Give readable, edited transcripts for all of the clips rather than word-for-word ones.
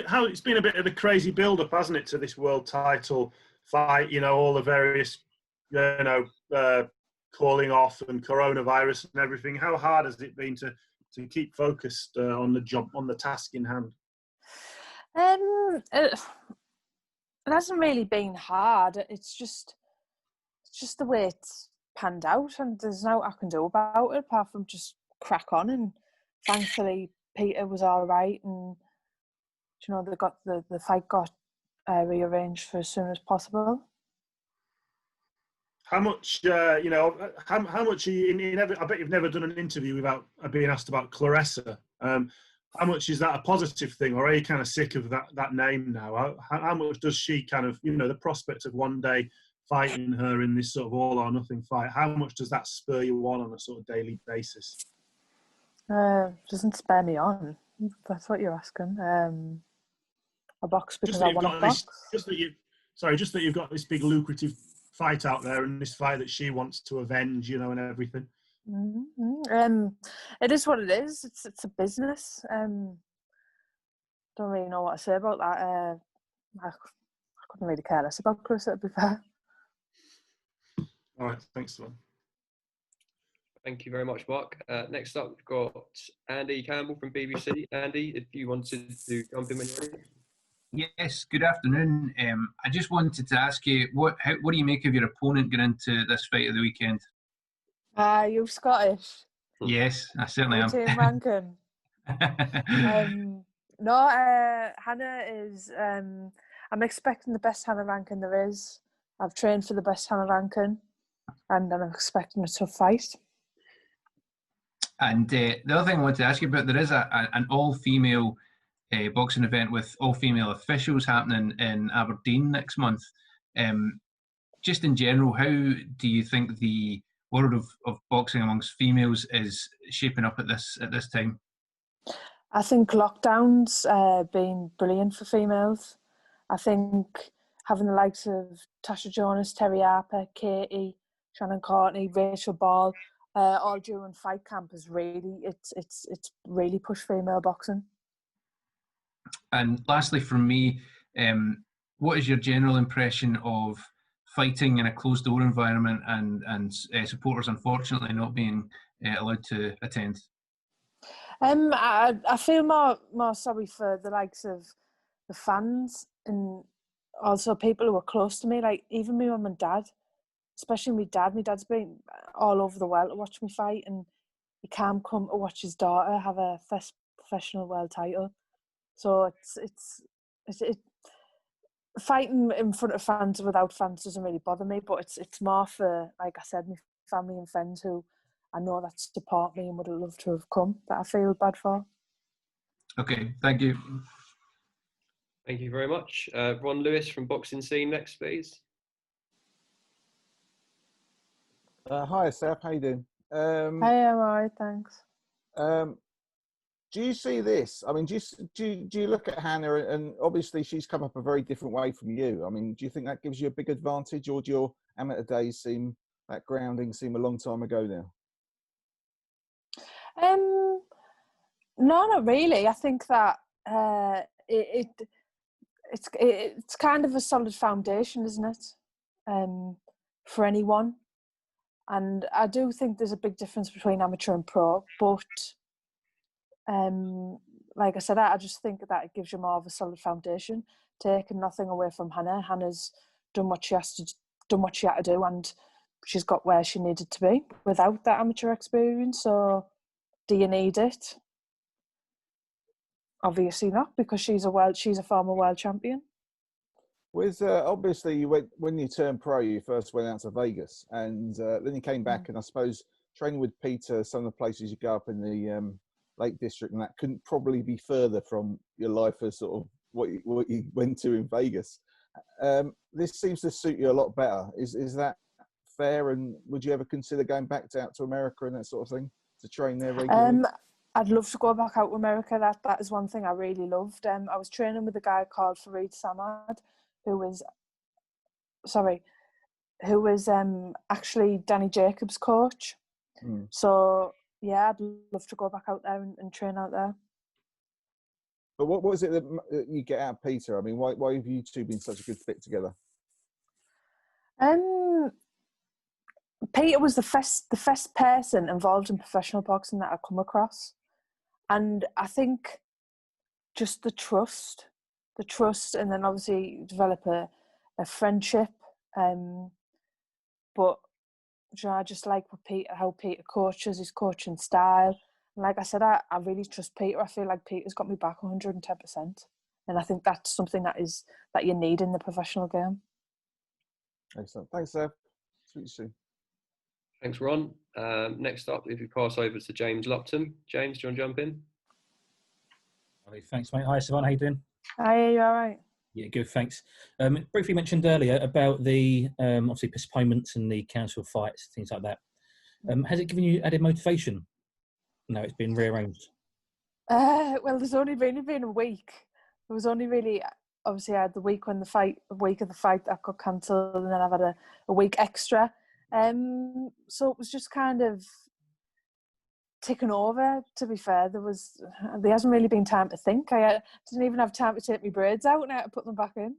How it's been a bit of a crazy build-up, hasn't it, to this world title fight? You know, all the various, calling off and coronavirus and everything. How hard has it been to keep focused on the job, on the task in hand? It hasn't really been hard. It's just the way it's panned out, and there's no I can do about it apart from just crack on. And thankfully, Peter was all right, and they got the fight got rearranged for as soon as possible. How much, how much are you I bet you've never done an interview without being asked about Claressa. How much is that a positive thing, or are you kind of sick of that name now? How much does she kind of, the prospect of one day fighting her in this sort of all or nothing fight, how much does that spur you on a sort of daily basis? Doesn't spur me on. That's what you're asking. I box because I want to box. Just that you've got this big lucrative fight out there, and this fight that she wants to avenge, and everything. Mm-hmm. It is what it is. It's a business. Don't really know what to say about that. I couldn't really care less about Chris, to be fair. All right, thanks, Savannah. Thank you very much, Mark. Next up, we've got Andy Campbell from BBC. Andy, if you wanted to jump in when you're ready. Yes, good afternoon. I just wanted to ask you, what do you make of your opponent going into this fight of the weekend? You're Scottish. Yes, I certainly am. Team Rankin. Hannah is. I'm expecting the best Hannah Rankin there is. I've trained for the best Hannah Rankin, and I'm expecting a tough fight. And the other thing I wanted to ask you about, there is an all-female boxing event with all-female officials happening in Aberdeen next month. Just in general, how do you think the world of boxing amongst females is shaping up at this time? I think lockdown's been brilliant for females. I think having the likes of Tasha Jonas, Terry Harper, Katie, Shannon Courtney, Rachel Ball, all during fight camp is really it's really pushed female boxing. And lastly, from me, what is your general impression of fighting in a closed-door environment and supporters unfortunately not being allowed to attend? I feel more sorry for the likes of the fans and also people who are close to me, like even my mum and dad, especially my dad. My dad's been all over the world to watch me fight, and he can't come to watch his daughter have a professional world title. So it's fighting in front of fans without fans doesn't really bother me, but it's more for, like I said, my family and friends who I know that support me and would have loved to have come, that I feel bad for. Okay, thank you. Thank you very much. Ron Lewis from Boxing Scene next, please. Hi, Seth. How you doing? Hey, I'm all right, thanks. Do you see this? I mean, do you look at Hannah, and obviously she's come up a very different way from you. I mean, do you think that gives you a big advantage, or do your amateur days that grounding seem a long time ago now? No, not really. I think that it's kind of a solid foundation, isn't it? For anyone. And I do think there's a big difference between amateur and pro, but like I said, I just think that it gives you more of a solid foundation. Taking nothing away from Hannah. Hannah's done what she had to do, and she's got where she needed to be without that amateur experience. So, do you need it? Obviously not, because she's a former world champion. With obviously when you turned pro, you first went out to Vegas, and then you came back, and I suppose training with Peter, some of the places you go up in the Lake District, and that couldn't probably be further from your life as sort of what you went to in Vegas. This seems to suit you a lot better. Is that fair? And would you ever consider going back out to America and that sort of thing to train there regularly? I'd love to go back out to America. That is one thing I really loved. I was training with a guy called Fareed Samad, who was actually Danny Jacobs' coach. So yeah, I'd love to go back out there and train out there. But what is it that you get out of Peter? I mean, why have you two been such a good fit together? Peter was the first person involved in professional boxing that I come across, and I think just the trust, and then obviously you develop a friendship. But you know, I just like how Peter coaches, his coaching style. And like I said, I really trust Peter. I feel like Peter's got me back 110%, and I think that's something that you need in the professional game. Excellent. Thanks, Seth. Speak to you soon. Thanks, Ron. Next up, if we pass over to James Lupton. James, do you want to jump in? Thanks, mate. Hi, Savannah. How you doing? Hi, you all right? Yeah, good, thanks. Briefly mentioned earlier about the obviously postponements and the council fights, things like that. Has it given you added motivation? No, it's been rearranged. Well, there's only really been a week. It was only really, obviously I had the week of the fight that got cancelled, and then I've had a week extra. So it was just kind of ticking over, to be fair. There hasn't really been time to think. I didn't even have time to take my braids out and I had to put them back in.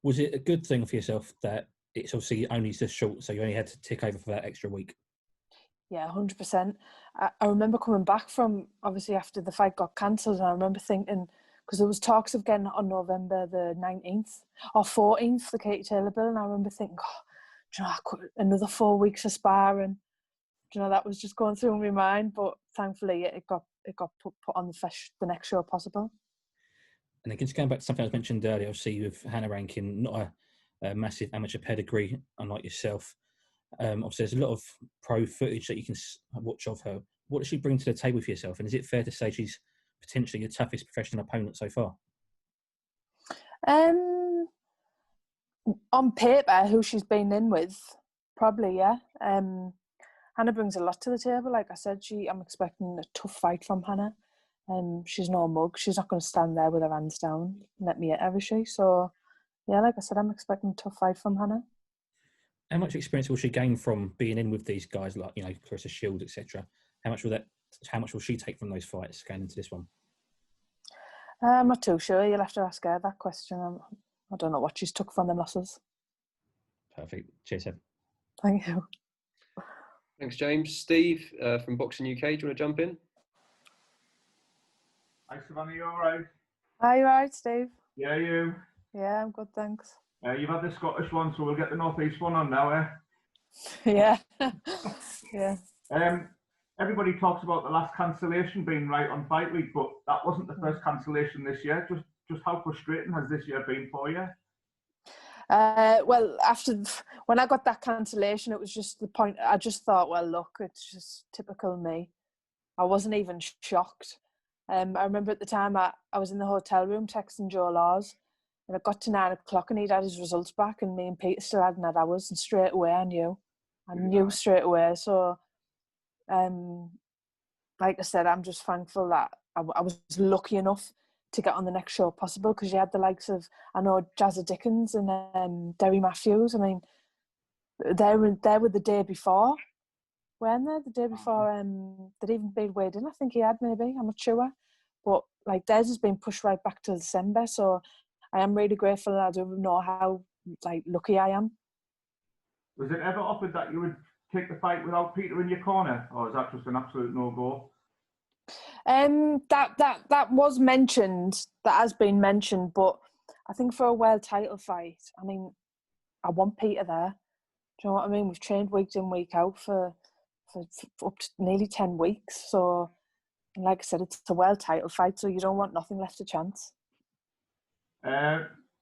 Was it a good thing for yourself that it's obviously only just short, so you only had to tick over for that extra week? Yeah, 100%. I remember coming back from, obviously after the fight got cancelled, and I remember thinking, because there was talks of getting it on November the 19th or 14th, the Katie Taylor bill, and I remember thinking, do you know, another 4 weeks of sparring. Do you know, that was just going through my mind, but thankfully it got put on the next show possible. And then just going back to something I was mentioned earlier, obviously with Hannah Rankin, not a massive amateur pedigree, unlike yourself. Obviously, there's a lot of pro footage that you can watch of her. What does she bring to the table for yourself? And is it fair to say she's potentially your toughest professional opponent so far? On paper, who she's been in with, probably, yeah. Hannah brings a lot to the table. Like I said, I'm expecting a tough fight from Hannah. She's no mug. She's not going to stand there with her hands down and let me hit her, is she? So, yeah, like I said, I'm expecting a tough fight from Hannah. How much experience will she gain from being in with these guys, like, you know, Clarissa Shields, etc.? How much will she take from those fights going into this one? I'm not too sure. You'll have to ask her that question. I don't know what she's took from the losses. Perfect. Cheers, Ed. Thank you. Thanks, James. Steve from Boxing UK, do you want to jump in? Hi, Savannah, you all right? Are you all right, Steve? Yeah, you? Yeah, I'm good, thanks. You've had the Scottish one, so we'll get the North East one on now, eh? Yeah. Yeah. Everybody talks about the last cancellation being right on fight week, but that wasn't the first cancellation this year. Just how frustrating has this year been for you? Well, when I got that cancellation, it was just the point. I just thought, well, look, it's just typical me. I wasn't even shocked. I remember at the time I was in the hotel room texting Joe Laws, and it got to 9 o'clock and he'd had his results back, and me and Peter still hadn't had ours, and straight away I knew straight away. So, like I said, I'm just thankful that I was lucky enough to get on the next show possible, because you had the likes of, I know, Jazza Dickens and Derry Matthews. I mean, they were the day before, weren't they? The day before they'd even been weighed in. I think he had, maybe, I'm not sure. But like, theirs has been pushed right back to December, so I am really grateful, and I don't know how lucky I am. Was it ever offered that you would take the fight without Peter in your corner, or is that just an absolute no-go? That was mentioned. That has been mentioned, but I think for a world title fight, I mean, I want Peter there. Do you know what I mean? We've trained week in, week out for up to nearly 10 weeks. So, like I said, it's a world title fight, so you don't want nothing left to chance.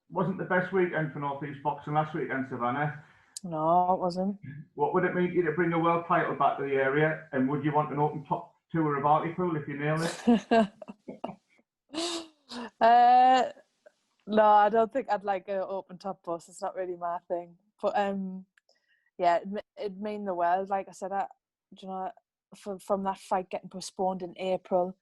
Wasn't the best weekend for North East boxing last weekend, Savannah? No, it wasn't. What would it mean to you to bring a world title back to the area, and would you want an open top tour of Hartlepool if you nail it? No, I don't think I'd like an open top bus. It's not really my thing. But yeah, it'd mean the world. Like I said, you know, from that fight getting postponed in April,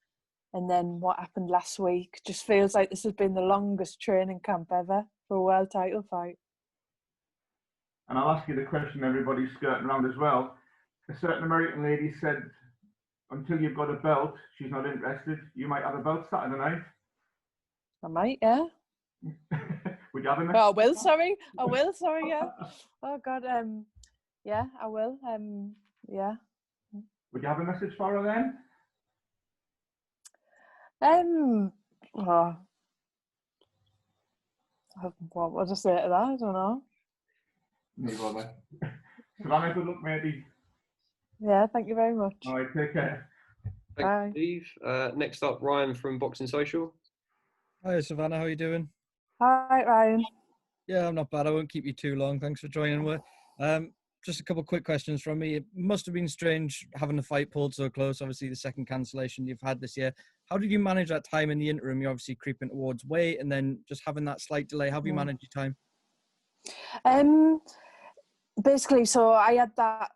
and then what happened last week, just feels like this has been the longest training camp ever for a world title fight. And I'll ask you the question everybody's skirting around as well. A certain American lady said, until you've got a belt, she's not interested. You might have a belt Saturday night. I might, yeah. Would you have a message? Oh, I will, sorry. I will, sorry, yeah. Oh, God, yeah, I will, yeah. Would you have a message for her then? Oh, what would I say to that? I don't know. No bother. Savannah, good luck, matey. Yeah, thank you very much. All right, take care. Bye. Thanks, Steve. Next up, Ryan from Boxing Social. Hi, Savannah. How are you doing? All right, Ryan. Yeah, I'm not bad. I won't keep you too long. Thanks for joining. Just a couple of quick questions from me. It must have been strange having the fight pulled so close. Obviously, the second cancellation you've had this year. How did you manage that time in the interim? You're obviously creeping towards weight, and then just having that slight delay. How have you managed your time? Basically, so I had that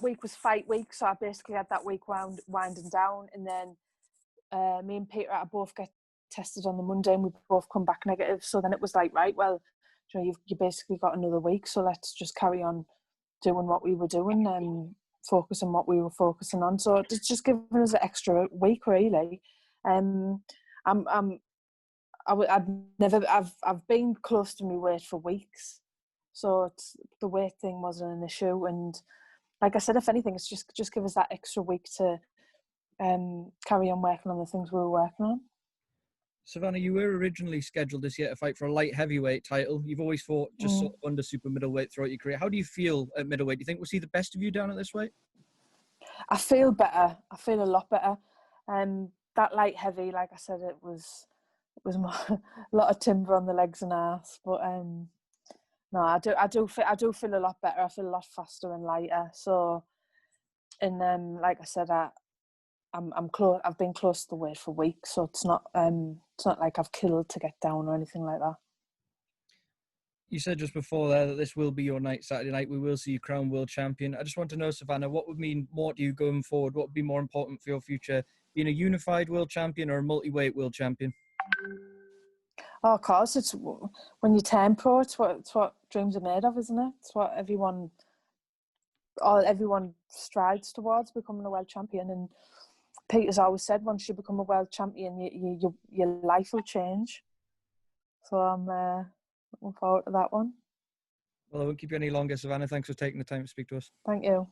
week was fight week, so I basically had that week winding down, and then me and Peter both get tested on the Monday, and we both come back negative. So then it was like, right, well, you know, you basically got another week, so let's just carry on doing what we were doing and focus on what we were focusing on. So it's just giving us an extra week, really. I've been close to my weight for weeks, so the weight thing wasn't an issue. And like I said, if anything, it's just give us that extra week to carry on working on the things we were working on. Savannah, you were originally scheduled this year to fight for a light heavyweight title. You've always fought just sort of under super middleweight throughout your career. How do you feel at middleweight? Do you think we'll see the best of you down at this weight? I feel better. I feel a lot better. That light heavy, like I said, it was more, a lot of timber on the legs and arse. But no, I do feel a lot better. I feel a lot faster and lighter. So, and like I said, I'm close. I've been close to the weight for weeks, so it's not like I've killed to get down or anything like that. You said just before there that this will be your night, Saturday night. We will see you crowned world champion. I just want to know, Savannah, what would mean more to you going forward? What would be more important for your future, being a unified world champion or a multi-weight world champion? Oh, of course, it's when you turn pro. It's what dreams are made of, isn't it? It's what everyone strives towards, becoming a world champion. And Peter's always said, once you become a world champion, your life will change. So I'm looking forward to that one. Well, I won't keep you any longer, Savannah. Thanks for taking the time to speak to us. Thank you.